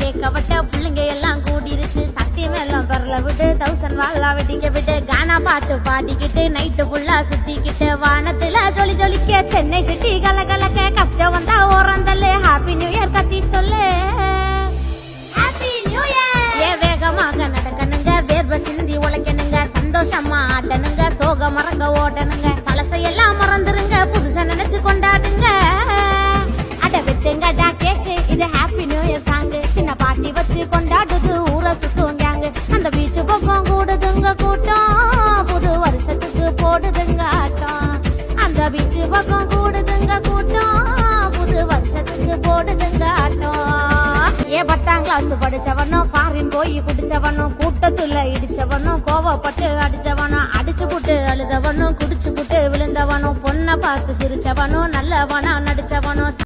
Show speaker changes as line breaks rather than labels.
கேட்கப்பட்ட பிள்ளைங்க எல்லாம் கூடிருச்சு. சக்தி மேலும் பரல விட்டு 1000 வாழா வெட்டிக்க விட்டு கானா பாட்டு பாடிக்கிட்டு நைட்டு ஃபுல்லா சுத்திக்கிட்டு வானத்துல ஜொலி ஜொலிக்க சென்னை சிட்டி கலகலக்க கஷ்டம் வந்தா ஓரந்தல்லு ஹாப்பி நியூ இயர் கத்தி சொல்லு. வேகமாக நடக்கணுங்க, வேர்வை சிந்தி உழைக்கணுங்க, சந்தோஷமா ஆட்டணுங்க, சோக மறங்க ஓட்டணுங்க, பழசையெல்லாம் மறந்துருங்க, புதுசா நினைச்சு கொண்டாடுங்க. அட வித்துங்கடா கேக்கு, இது ஹாப்பி நியூ இயர் சாங்கு. சின்ன பாட்டி வச்சு கொண்டாடுது ஊரை சுத்துவாங்க. அந்த பீச்சு பக்கம் கூடுதுங்க கூட்டம், புது வருஷத்துக்கு போடுதுங்க ஆட்டம். அந்த பீச்சு பக்கம் கூடுதுங்க கூட்டம், புது வருஷத்துக்கு போடுதுங்க ஆட்டம். 10ஆம் கிளாஸ் படிச்சவனும் ஃபாரின் போய் குடிச்சவனும் கூட்டத்துல இடிச்சவனும் கோவப்பட்டு அடிச்சவனும் அடிச்சு புட்டு அழுதவனும் குடிச்சு புட்டு விழுந்தவனும் பொண்ணை பார்த்து சிரிச்சவனும் நல்லவனா நடிச்சவனும்